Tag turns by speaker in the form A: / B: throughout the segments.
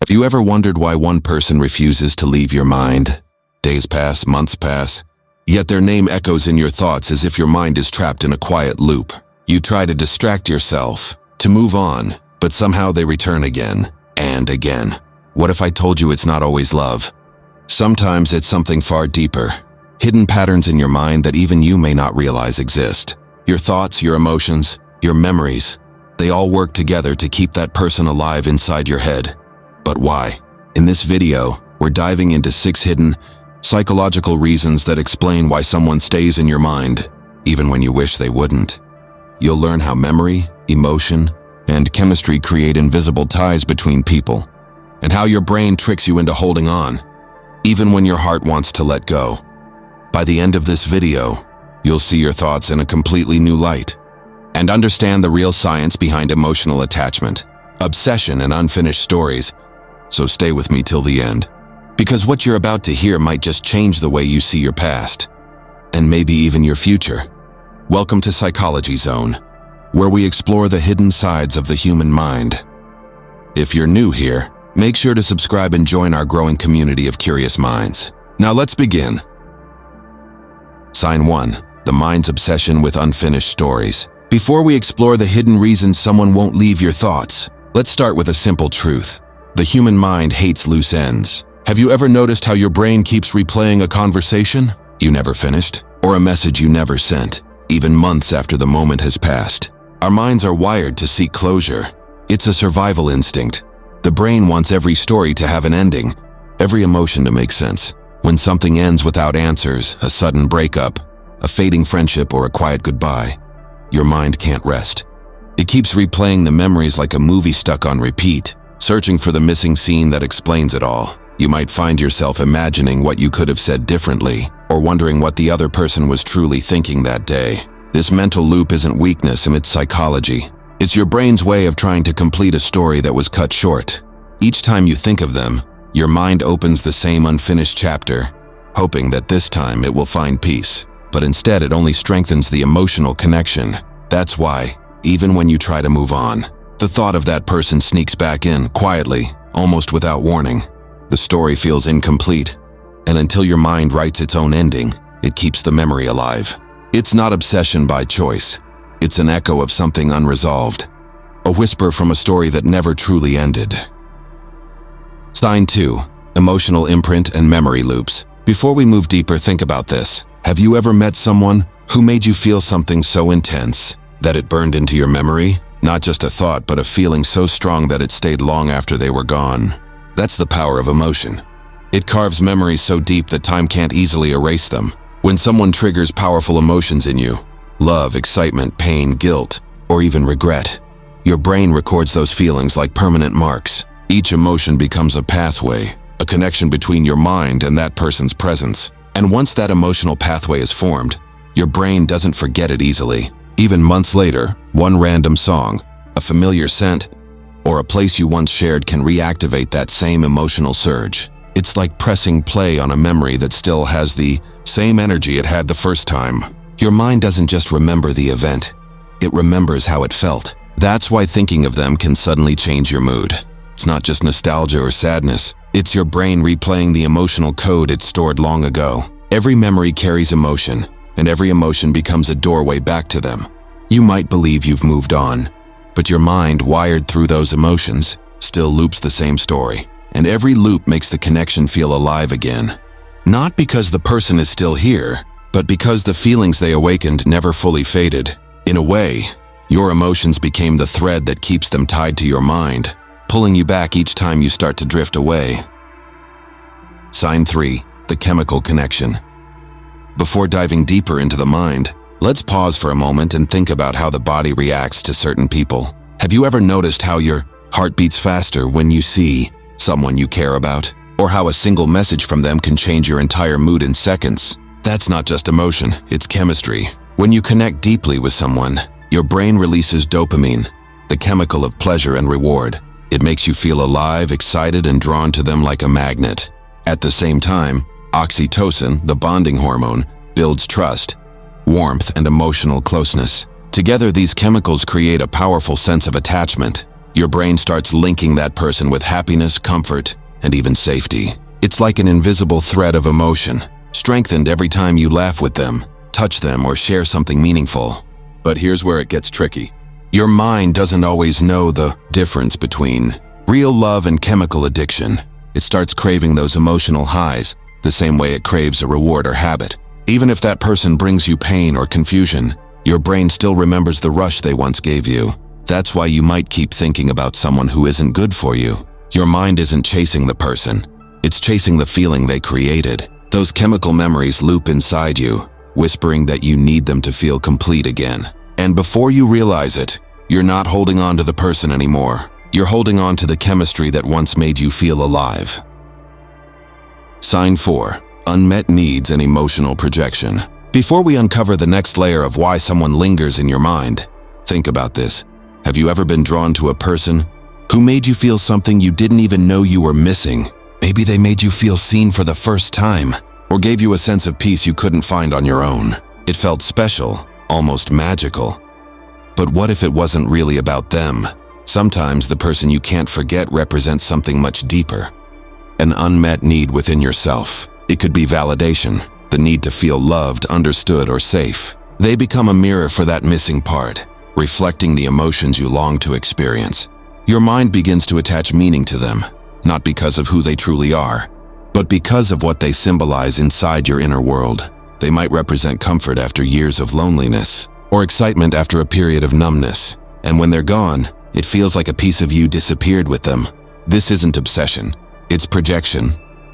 A: Have you ever wondered why one person refuses to leave your mind? Days pass, months pass, yet their name echoes in your thoughts as if your mind is trapped in a quiet loop. You try to distract yourself, to move on, but somehow they return again and again. What if I told you it's not always love? Sometimes it's something far deeper, hidden patterns in your mind that even you may not realize exist. Your thoughts, your emotions, your memories, they all work together to keep that person alive inside your head. But why? In this video, we're diving into 6 hidden, psychological reasons that explain why someone stays in your mind, even when you wish they wouldn't. You'll learn how memory, emotion, and chemistry create invisible ties between people, and how your brain tricks you into holding on, even when your heart wants to let go. By the end of this video, you'll see your thoughts in a completely new light, and understand the real science behind emotional attachment, obsession, and unfinished stories. So stay with me till the end, because what you're about to hear might just change the way you see your past, and maybe even your future. Welcome to Psychology Zone, where we explore the hidden sides of the human mind. If you're new here, make sure to subscribe and join our growing community of curious minds. Now let's begin. Sign 1. The mind's obsession with unfinished stories. Before we explore the hidden reasons someone won't leave your thoughts, let's start with a simple truth. The human mind hates loose ends. Have you ever noticed how your brain keeps replaying a conversation you never finished, or a message you never sent, even months after the moment has passed? Our minds are wired to seek closure. It's a survival instinct. The brain wants every story to have an ending, every emotion to make sense. When something ends without answers, a sudden breakup, a fading friendship, or a quiet goodbye, your mind can't rest. It keeps replaying the memories like a movie stuck on repeat, searching for the missing scene that explains it all. You might find yourself imagining what you could have said differently, or wondering what the other person was truly thinking that day. This mental loop isn't weakness, and it's psychology. It's your brain's way of trying to complete a story that was cut short. Each time you think of them, your mind opens the same unfinished chapter, hoping that this time it will find peace. But instead, it only strengthens the emotional connection. That's why, even when you try to move on, the thought of that person sneaks back in, quietly, almost without warning. The story feels incomplete, and until your mind writes its own ending, it keeps the memory alive. It's not obsession by choice. It's an echo of something unresolved, a whisper from a story that never truly ended. Sign 2. Emotional imprint and memory loops. Before we move deeper, think about this. Have you ever met someone who made you feel something so intense that it burned into your memory? Not just a thought, but a feeling so strong that it stayed long after they were gone. That's the power of emotion. It carves memories so deep that time can't easily erase them. When someone triggers powerful emotions in you, love, excitement, pain, guilt, or even regret, your brain records those feelings like permanent marks. Each emotion becomes a pathway, a connection between your mind and that person's presence. And once that emotional pathway is formed, your brain doesn't forget it easily. Even months later, one random song, a familiar scent, or a place you once shared can reactivate that same emotional surge. It's like pressing play on a memory that still has the same energy it had the first time. Your mind doesn't just remember the event, it remembers how it felt. That's why thinking of them can suddenly change your mood. It's not just nostalgia or sadness. It's your brain replaying the emotional code it stored long ago. Every memory carries emotion, and every emotion becomes a doorway back to them. You might believe you've moved on, but your mind, wired through those emotions, still loops the same story. And every loop makes the connection feel alive again. Not because the person is still here, but because the feelings they awakened never fully faded. In a way, your emotions became the thread that keeps them tied to your mind, pulling you back each time you start to drift away. Sign 3. The chemical connection. Before diving deeper into the mind, let's pause for a moment and think about how the body reacts to certain people. Have you ever noticed how your heart beats faster when you see someone you care about? Or how a single message from them can change your entire mood in seconds? That's not just emotion, it's chemistry. When you connect deeply with someone, your brain releases dopamine, the chemical of pleasure and reward. It makes you feel alive, excited, and drawn to them like a magnet. At the same time, oxytocin, the bonding hormone, builds trust, warmth, and emotional closeness. Together, these chemicals create a powerful sense of attachment, Your brain starts linking that person with happiness, comfort, and even safety. It's like an invisible thread of emotion, strengthened every time you laugh with them, touch them, or share something meaningful. But here's where it gets tricky. Your mind doesn't always know the difference between real love and chemical addiction. It starts craving those emotional highs, the same way it craves a reward or habit. Even if that person brings you pain or confusion, your brain still remembers the rush they once gave you. That's why you might keep thinking about someone who isn't good for you. Your mind isn't chasing the person. It's chasing the feeling they created. Those chemical memories loop inside you, whispering that you need them to feel complete again. And before you realize it, you're not holding on to the person anymore. You're holding on to the chemistry that once made you feel alive. Sign 4. Unmet needs and emotional projection. Before we uncover the next layer of why someone lingers in your mind, think about this. Have you ever been drawn to a person who made you feel something you didn't even know you were missing? Maybe they made you feel seen for the first time, or gave you a sense of peace you couldn't find on your own. It felt special, almost magical. But what if it wasn't really about them? Sometimes the person you can't forget represents something much deeper. An unmet need within yourself. It could be validation, the need to feel loved, understood, or safe. They become a mirror for that missing part, reflecting the emotions you long to experience. Your mind begins to attach meaning to them, not because of who they truly are, but because of what they symbolize inside your inner world. They might represent comfort after years of loneliness, or excitement after a period of numbness. And when they're gone, it feels like a piece of you disappeared with them. This isn't obsession, it's projection.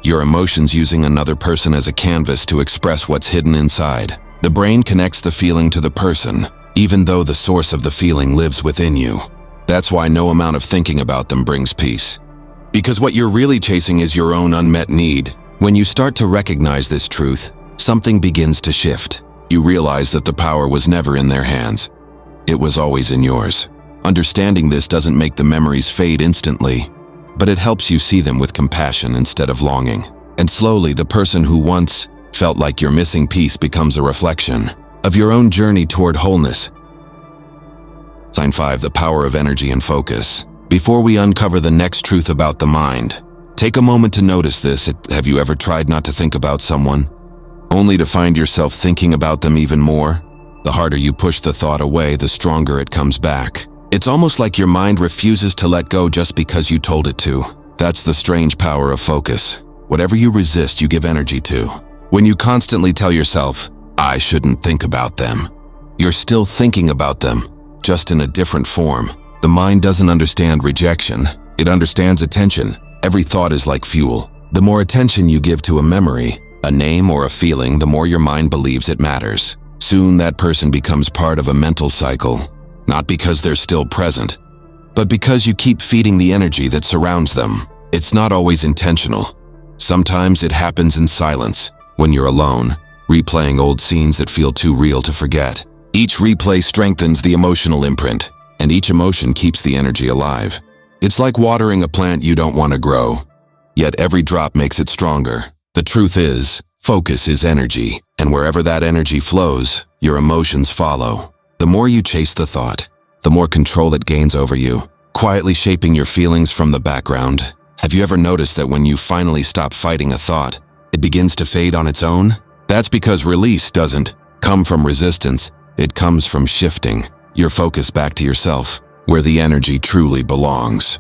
A: Your emotions using another person as a canvas to express what's hidden inside. The brain connects the feeling to the person, even though the source of the feeling lives within you. That's why no amount of thinking about them brings peace. Because what you're really chasing is your own unmet need. When you start to recognize this truth, something begins to shift. You realize that the power was never in their hands. It was always in yours. Understanding this doesn't make the memories fade instantly, but it helps you see them with compassion instead of longing. And slowly, the person who once felt like your missing piece becomes a reflection of your own journey toward wholeness. Sign 5. The power of energy and focus. Before we uncover the next truth about the mind, take a moment to notice this. Have you ever tried not to think about someone, only to find yourself thinking about them even more? The harder you push the thought away, the stronger it comes back. It's almost like your mind refuses to let go just because you told it to. That's the strange power of focus. Whatever you resist, you give energy to. When you constantly tell yourself, I shouldn't think about them, you're still thinking about them, just in a different form. The mind doesn't understand rejection. It understands attention. Every thought is like fuel. The more attention you give to a memory, a name, or a feeling, the more your mind believes it matters. Soon that person becomes part of a mental cycle, not because they're still present, but because you keep feeding the energy that surrounds them. It's not always intentional. Sometimes it happens in silence, when you're alone, replaying old scenes that feel too real to forget. Each replay strengthens the emotional imprint, and each emotion keeps the energy alive. It's like watering a plant you don't want to grow, yet every drop makes it stronger. The truth is, focus is energy, and wherever that energy flows, your emotions follow. The more you chase the thought, the more control it gains over you, quietly shaping your feelings from the background. Have you ever noticed that when you finally stop fighting a thought, it begins to fade on its own? That's because release doesn't come from resistance, it comes from shifting your focus back to yourself, where the energy truly belongs.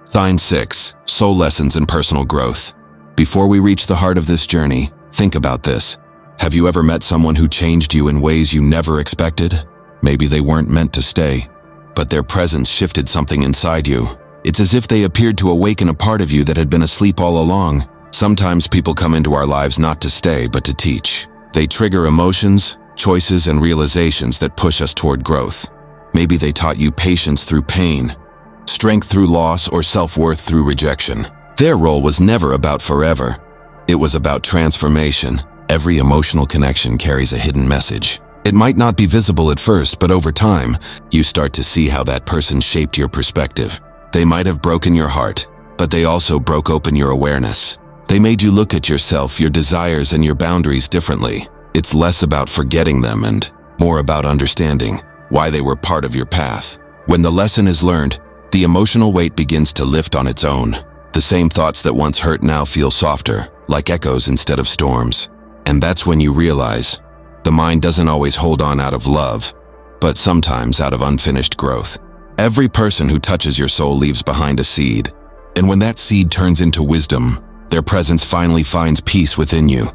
A: Sign 6. Soul lessons and personal growth. Before we reach the heart of this journey, think about this. Have you ever met someone who changed you in ways you never expected? Maybe they weren't meant to stay, but their presence shifted something inside you. It's as if they appeared to awaken a part of you that had been asleep all along. Sometimes people come into our lives not to stay, but to teach. They trigger emotions, choices, and realizations that push us toward growth. Maybe they taught you patience through pain, strength through loss, or self-worth through rejection. Their role was never about forever. It was about transformation. Every emotional connection carries a hidden message. It might not be visible at first, but over time, you start to see how that person shaped your perspective. They might have broken your heart, but they also broke open your awareness. They made you look at yourself, your desires, and your boundaries differently. It's less about forgetting them and more about understanding why they were part of your path. When the lesson is learned, the emotional weight begins to lift on its own. The same thoughts that once hurt now feel softer, like echoes instead of storms. And that's when you realize, the mind doesn't always hold on out of love, but sometimes out of unfinished growth. Every person who touches your soul leaves behind a seed. And when that seed turns into wisdom, their presence finally finds peace within you.